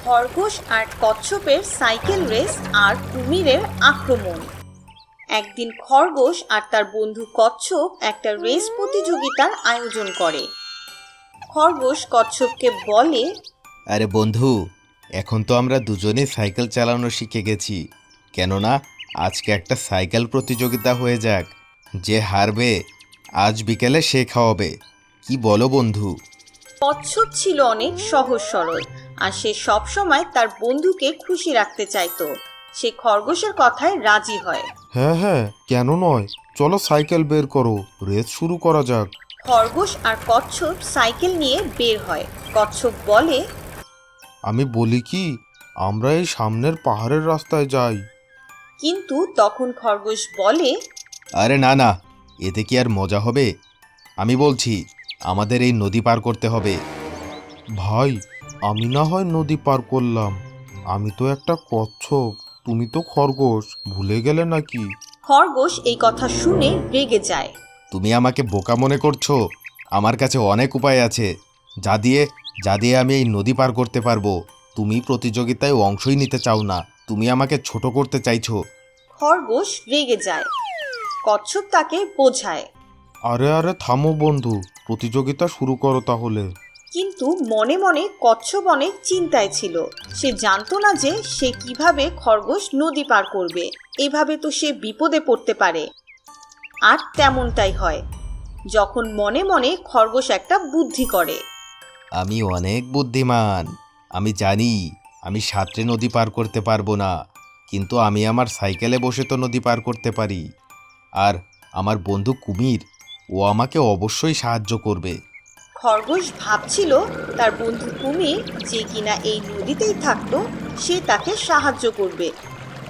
খরগোশ আর কচ্ছপের cycle race আর কুমিরের আক্রমণ। একদিন খরগোশ আর তার বন্ধু কচ্ছপ একটা রেস প্রতিযোগিতার আয়োজন করে। খরগোশ কচ্ছপকে বলে, আরে বন্ধু, এখন তো আমরা দুজনেই সাইকেল চালানো শিখে গেছি, কেননা আজকে একটা সাইকেল প্রতিযোগিতা হয়ে যাক। যে হারবে আজ বিকেলে সে খাওয়াবে। কি বলো বন্ধু? কচ্ছপ ছিল অনেক সহজ সরল আর সে সবসময় তার বন্ধুকে খুশি রাখতে চাইতো। সে খরগোশের কথায় রাজি হয়। হ্যাঁ হ্যাঁ, কেন নয়, চলো সাইকেল বের করো, রেস শুরু করা যাক। খরগোশ আর কচ্ছপ সাইকেল নিয়ে বের হয়। কচ্ছপ বলে, আমি বলি কি, আমরা এই সামনের পাহাড়ের রাস্তায় যাই। কিন্তু তখন খরগোশ বলে, আরে না না, এতে কি আর মজা হবে? আমি বলছি আমাদের এই নদী পার করতে হবে। ভাই, আমি না হয় নদী পার করলাম, আমি তো একটা কচ্ছপ, তুমি তো খরগোশ, ভুলে গেলে নাকি? খরগোশ এই কথা শুনে রেগে যায়। তুমি আমাকে বোকা মনে করছো? আমার কাছে অনেক উপায় আছে যা দিয়ে আমি এই নদী পার করতে পারবো। তুমি প্রতিযোগিতায় অংশই নিতে চাও না, তুমি আমাকে ছোট করতে চাইছো। খরগোশ রেগে যায়। কচ্ছপ তাকে বোঝায়, আরে আরে থামো বন্ধু, প্রতিযোগিতা শুরু করো তাহলে। কিন্তু মনে মনে কচ্ছপ অনেক চিন্তায় ছিল। সে জানতো না যে সে কিভাবে খরগোশ নদী পার করবে। এভাবে তো সে বিপদে পড়তে পারে। আর তেমনটাই হয় যখন মনে মনে খরগোশ একটা বুদ্ধি করে। আমি অনেক বুদ্ধিমান, আমি জানি আমি সাঁতরে নদী পার করতে পারবো না, কিন্তু আমি আমার সাইকেলে বসে তো নদী পার করতে পারি। আর আমার বন্ধু কুমির, ও আমাকে অবশ্যই সাহায্য করবে। খরগোশ ভাবছিল তার বন্ধু কুমির, যে কিনা এই নদীতেই থাকতো, সে তাকে সাহায্য করবে।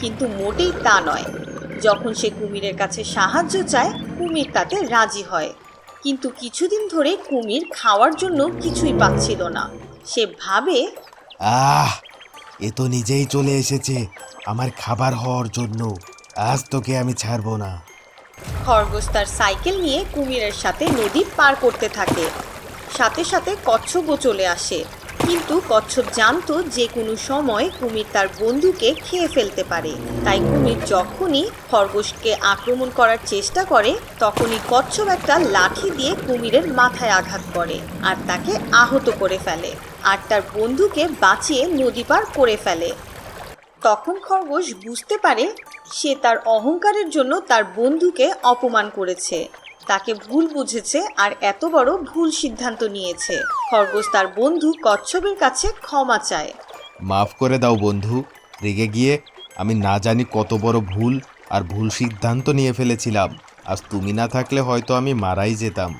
কিন্তু মোটেই তা নয়। যখন সে কুমিরের কাছে সাহায্য চায়, কুমির তাতে রাজি হয়। কিন্তু কিছুদিন ধরে কুমির খাওয়ার জন্য কিছুই পাচ্ছিল না। সে ভাবে, আহ, এ তো নিজেই চলে এসেছে আমার খাবার হওয়ার জন্য। আজ তোকে আমি ছাড়বো না। খরগোশ তার সাইকেল নিয়ে কুমিরের সাথে নদী পার করতে থাকে। সাথে সাথে কচ্ছপও চলে আসে। কিন্তু কচ্ছপ জানতো যে কোনো সময় কুমির তার বন্ধুকে খেয়ে ফেলতে পারে। তাই কুমির যখনই খরগোশকে আক্রমণ করার চেষ্টা করে, তখনই কচ্ছপ একটা লাঠি দিয়ে কুমিরের মাথায় আঘাত করে আর তাকে আহত করে ফেলে। আর তার বন্ধুকে বাঁচিয়ে নদী পার করে ফেলে। তখন খরগোশ বুঝতে পারে সে তার অহংকারের জন্য তার বন্ধুকে অপমান করেছে, তাকে ভুল বুঝেছে আর এত বড় ভুল সিদ্ধান্ত নিয়েছে। খরগোশ তার বন্ধু কচ্ছপের কাছে ক্ষমা চায়। মাফ করে দাও বন্ধু, রেগে গিয়ে আমি না জানি কত বড় ভুল আর ভুল সিদ্ধান্ত নিয়ে ফেলেছিলাম। আজ তুমি না থাকলে হয়তো আমি মারাই যেতাম।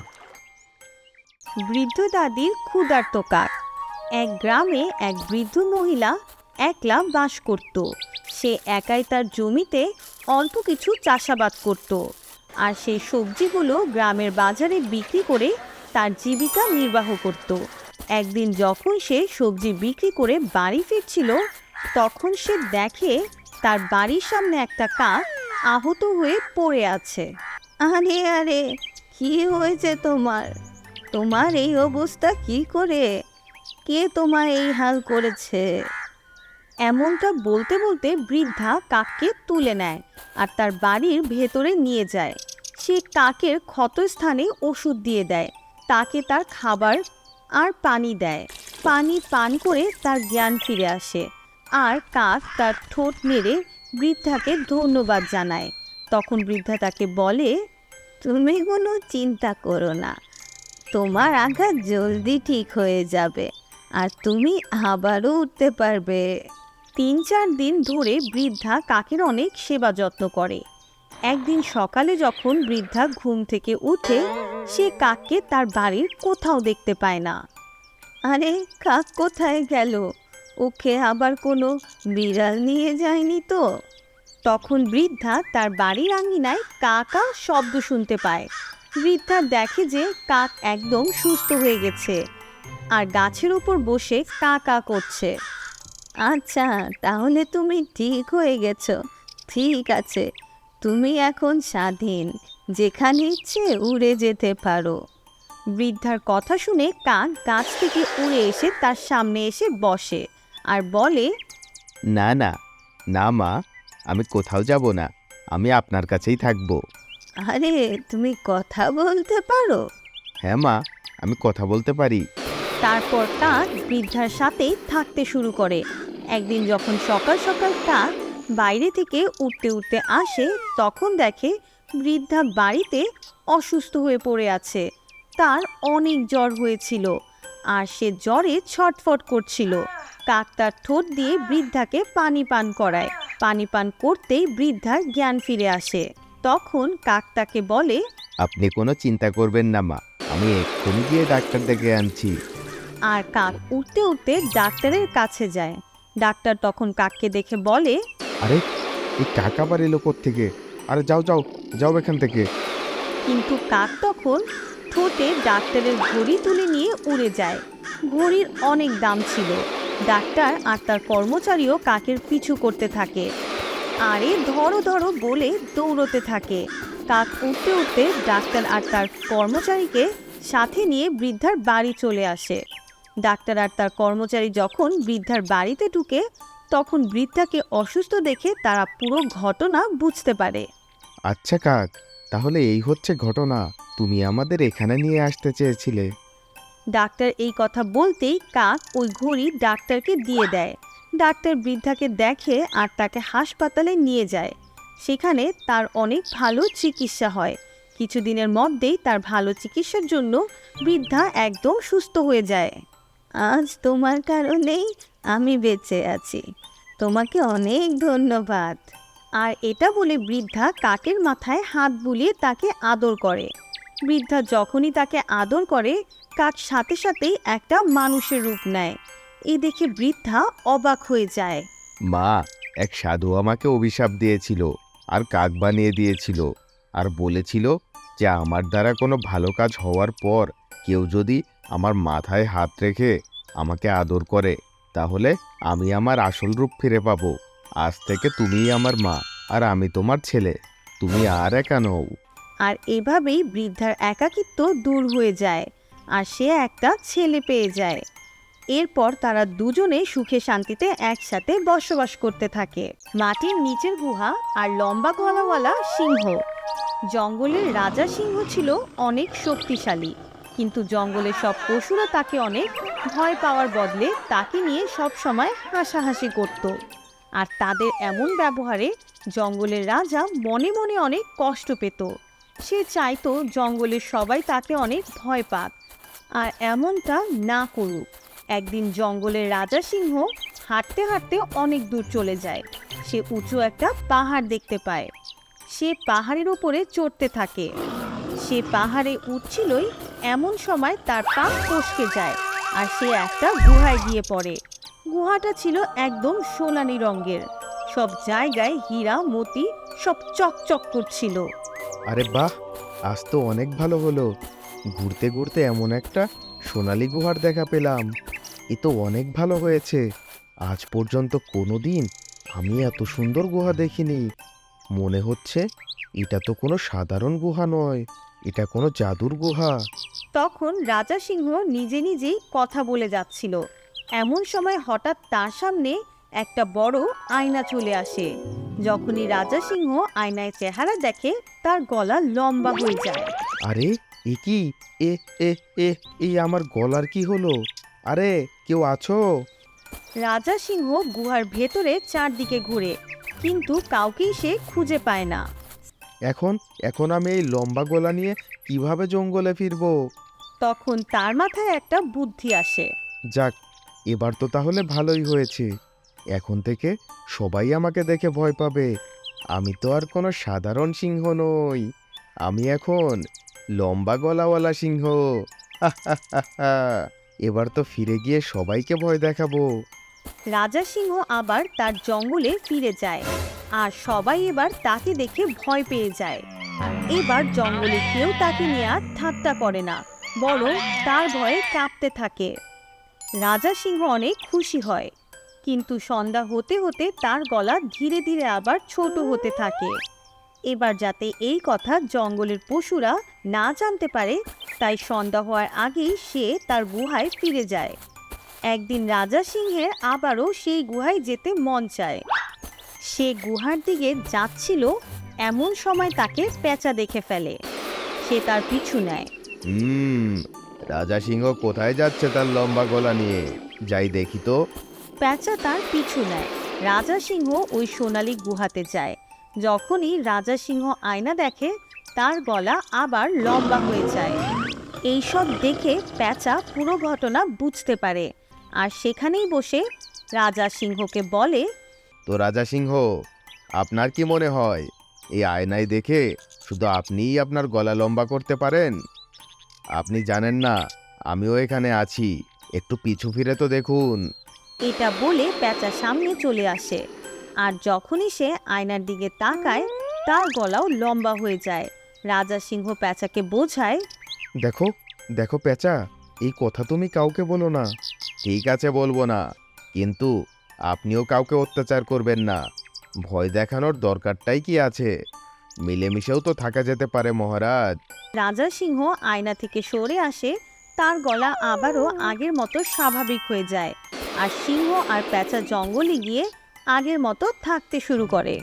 বৃদ্ধ দাদির ক্ষুধার্ত কাক। এক গ্রামে এক বৃদ্ধ মহিলা একলা বাস করত। সে একাই তার জমিতে অল্প কিছু চাষাবাদ করত, আর সেই সবজিগুলো গ্রামের বাজারে বিক্রি করে তার জীবিকা নির্বাহ করত। একদিন যখন সে সবজি বিক্রি করে বাড়ি ফিরছিল, তখন সে দেখে তার বাড়ির সামনে একটা কাক আহত হয়ে পড়ে আছে। আরে আরে, কি হয়েছে তোমার? তোমার এই অবস্থা কি করে? কে তোমার এই হাল করেছে? এমনটা বলতে বলতে বৃদ্ধা কাককে তুলে নেয় আর তার বাড়ির ভেতরে নিয়ে যায়। সে কাকের ক্ষতস্থানে ওষুধ দিয়ে দেয়, তাকে তার খাবার আর পানি দেয়। পানি পান করে তার জ্ঞান ফিরে আসে, আর কাক তার ঠোঁট নেড়ে বৃদ্ধাকে ধন্যবাদ জানায়। তখন বৃদ্ধা তাকে বলে, তুমি কোনো চিন্তা করো না, তোমার আঘাত জলদি ঠিক হয়ে যাবে আর তুমি আবারও উঠতে পারবে। 3-4 দিন ধরে বৃদ্ধা কাকের অনেক সেবা যত্ন করে। একদিন সকালে যখন বৃদ্ধা ঘুম থেকে উঠে, সে কাককে তার বাড়ির কোথাও দেখতে পায় না। আরে, কাক কোথায় গেল? ওকে আবার কোনো বিড়াল নিয়ে যায়নি তো? তখন বৃদ্ধা তার বাড়ির আঙিনায় কাকা শব্দ শুনতে পায়। বৃদ্ধা দেখে যে কাক একদম সুস্থ হয়ে গেছে আর গাছের উপর বসে কা কা করছে। আচ্ছা, তাহলে তুমি ঠিক হয়ে গেছো। ঠিক আছে, তুমি এখন স্বাধীন, যেখানে ইচ্ছে উড়ে যেতে পারো। বৃদ্ধার কথা শুনে কাক গাছ থেকে উড়ে এসে তার সামনে এসে বসে আর বলে, না না, না মা, আমি কোথাও যাব না, আমি আপনার কাছেই থাকবো। আরে তুমি কথা বলতে পারো? হ্যাঁ মা, আমি কথা বলতে পারি। তারপর কাক বৃদ্ধার সাথেই থাকতে শুরু করে। একদিন যখন সকাল সকাল কাক বাইরে থেকে উঠতে উঠতে আসে, তখন দেখে বৃদ্ধা বাড়িতে অসুস্থ হয়ে পড়ে আছে। তার অনেক জ্বর হয়েছিল আর সে জ্বরে ছটফট করছিল। কাক তার ঠোঁট দিয়ে বৃদ্ধাকে পানি পান করায়। পানি পান করতেই বৃদ্ধার জ্ঞান ফিরে আসে। তখন কাক তাকে বলে, আপনি কোনো চিন্তা করবেন না মা, আমি এক্ষুনি গিয়ে ডাক্তার ডেকে আনছি। আর কাক উঠতে উঠতে ডাক্তারের কাছে যায়। ডাক্তার তখন কাককে দেখে বলে, আরে এই কাক আবার এলো থেকে? আরে যাও যাও যাও এখান থেকে। কিন্তু কাক তখন ঠোঁটে ডাক্তারের ঘড়ি তুলে নিয়ে উড়ে যায়। ঘড়ির অনেক দাম ছিল। ডাক্তার আর তার কর্মচারীও কাকের পিছু করতে থাকে। আরে ধরো ধরো বলে দৌড়তে থাকে। কাক উঠতে উঠতে ডাক্তার আর তার কর্মচারীকে সাথে নিয়ে বৃদ্ধার বাড়ি চলে আসে। ডাক্তার আর তার কর্মচারী যখন বৃদ্ধার বাড়িতে ঢুকে, তখন বৃদ্ধাকে অসুস্থ দেখে তারা পুরো ঘটনা বুঝতে পারে। আচ্ছা কাক, তাহলে এই হচ্ছে ঘটনা, তুমি আমাদের এখানে নিয়ে আসতে চেয়েছিলে। ডাক্তার এই কথা বলতেই কাক ওই ঘড়ি ডাক্তারকে দিয়ে দেয়। ডাক্তার বৃদ্ধাকে দেখে আর তাকে হাসপাতালে নিয়ে যায়। সেখানে তার অনেক ভালো চিকিৎসা হয়। কিছুদিনের মধ্যেই তার ভালো চিকিৎসার জন্য বৃদ্ধা একদম সুস্থ হয়ে যায়। আজ তোমার কারণেই আমি বেঁচে আছি, তোমাকে অনেক ধন্যবাদ। আর এটা বলে বৃদ্ধা কাকের মাথায় হাত বুলিয়ে তাকে আদর করে। বৃদ্ধা যখনই তাকে আদর করে, কাক সাথে সাথেই একটা মানুষের রূপ নেয়। এ দেখে বৃদ্ধা অবাক হয়ে যায়। মা, এক সাধু আমাকে অভিশাপ দিয়েছিল আর কাক বানিয়ে দিয়েছিল, আর বলেছিল যে আমার দ্বারা কোনো ভালো কাজ হওয়ার পর কেউ যদি আমার মাথায় হাত রেখে আমাকে আদর করে, তাহলে আমি আমার আসল রূপ ফিরে পাবো। আজ থেকে তুমিই আমার মা আর আমি তোমার ছেলে, তুমি আর একা নও। আর এভাবেই বৃদ্ধার একাকিত্ব দূর হয়ে যায় আর সে একটা ছেলে পেয়ে যায়। এরপর তারা দুজনে সুখে শান্তিতে একসাথে বসবাস করতে থাকে। মাটির নিচের গুহা আর লম্বা গলাওয়ালা সিংহ। জঙ্গলের রাজা সিংহ ছিল অনেক শক্তিশালী, কিন্তু জঙ্গলের সব পশুরা তাকে অনেক ভয় পাওয়ার বদলে তাকে নিয়ে সব সময় হাসাহাসি করত। আর তাদের এমন ব্যবহারে জঙ্গলের রাজা মনে মনে অনেক কষ্ট পেত। সে চাইতো জঙ্গলের সবাই তাকে অনেক ভয় পাক, আর এমনটা না করুক। একদিন জঙ্গলের রাজা সিংহ হাঁটতে হাঁটতে অনেক দূর চলে যায়। সে উঁচু একটা পাহাড় দেখতে পায়। সে পাহাড়ের উপরে চড়তে থাকে। সে পাহাড়ে উঠছিলই, এমন সময় তার পা ফসকে যায় আর সে একটা গুহায় গিয়ে পড়ে। গুহাটা ছিল একদম সোনালী রঙের। সব জায়গায় হীরা মতি সব চকচক করছিল। আরে বাহ, আজ তো অনেক ভালো হলো, ঘুরতে ঘুরতে এমন একটা সোনালী গুহার দেখা পেলাম। এ তো অনেক ভালো হয়েছে। আজ পর্যন্ত কোনো দিন আমি এত সুন্দর গুহা দেখিনি। মনে হচ্ছে এটা তো কোনো সাধারণ গুহা নয়, এটা কোনো জাদুর গুহা। তখন রাজা সিংহ নিজে নিজেই কথা বলে যাচ্ছিল। এমন সময় হঠাৎ তার সামনে একটা বড় আয়না চলে আসে। যখনই রাজা সিংহ আয়নায় চেহারা দেখে, তার গলা লম্বা হয়ে যায়। আরে এ কি, এ এ এ এই আমার গলার কি হলো? আরে কেউ আছো? রাজা সিংহ গুহার ভেতরে চারদিকে ঘুরে, কিন্তু কাউকেই সে খুঁজে পায় না। এখন এখন আমি এই লম্বা গলা নিয়ে কিভাবে জঙ্গলে ফিরবো? তখন তার মাথায় একটা বুদ্ধি আসে। যাক, এবার তো তাহলে ভালোই হয়েছে। এখন থেকে সবাই আমাকে দেখে ভয় পাবে। আমি তো আর কোনো সাধারণ সিংহ নই, আমি এখন লম্বা গলাওয়ালা সিংহ। এবার তো ফিরে গিয়ে সবাইকে ভয় দেখাবো। রাজা সিংহ আবার তার জঙ্গলে ফিরে যায়, আর সবাই এবার তাকে দেখে ভয় পেয়ে যায়। এবার জঙ্গলে কেউ তাকে নিয়ে আর ঠাট্টা করে না, বরং তার ভয়ে কাঁপতে থাকে। রাজা সিংহ অনেক খুশি হয়, কিন্তু সন্ধ্যা হতে হতে তার গলা ধীরে ধীরে আবার ছোট হতে থাকে। এবার যাতে এই কথা জঙ্গলের পশুরা না জানতে পারে, তাই সন্ধ্যা হওয়ার আগেই সে তার গুহায় ফিরে যায়। একদিন রাজা সিংহের আবারও সেই গুহায় যেতে মন চায়। সে গুহার দিকে যাচ্ছিল, এমন সময় তাকে পেঁচা দেখে ফেলে। সে তার পিছু নেয়। রাজা সিংহ কোথায় যাচ্ছে তার লম্বা গলা নিয়ে? যাই দেখি তো। পেঁচা তার পিছু নেয়। রাজা সিংহ ওই সোনালী গুহাতে যায়। যখনই রাজা সিংহ আয়না দেখে, তার গলা আবার লম্বা হয়ে যায়। এইসব দেখে পেঁচা পুরো ঘটনা বুঝতে পারে, আর সেখানেই বসে রাজা সিংহকে বলে, তো রাজা সিংহ, আপনার কি মনে হয় এই আয়নায় দেখে শুধু আপনিই আপনার গলা লম্বা করতে পারেন? আপনি জানেন না আমিও এখানে আছি, একটু পিছু ফিরে তো দেখুন। এটা বলে পেঁচা সামনে চলে আসে, আর যখনই সে আয়নার দিকে তাকায়, তার গলাও লম্বা হয়ে যায়। রাজা সিংহ পেঁচাকে বোঝায়, দেখো দেখো পেঁচা, এই কথা তুমি কাউকে বলো না। ঠিক আছে, বলবো না, কিন্তু আপনিও কাউকে অত্যাচার করবেন না। ভয় দেখানোর দরকারটাই কি আছে? মিলেমিশেও তো থাকা যেতে পারে মহারাজ। রাজা সিংহ আয়না থেকে সরে আসে, তার গলা আবারও আগের মতো স্বাভাবিক হয়ে যায়, আর সিংহ আর পেঁচা জঙ্গলে গিয়ে আগের মতো থাকতে শুরু করে।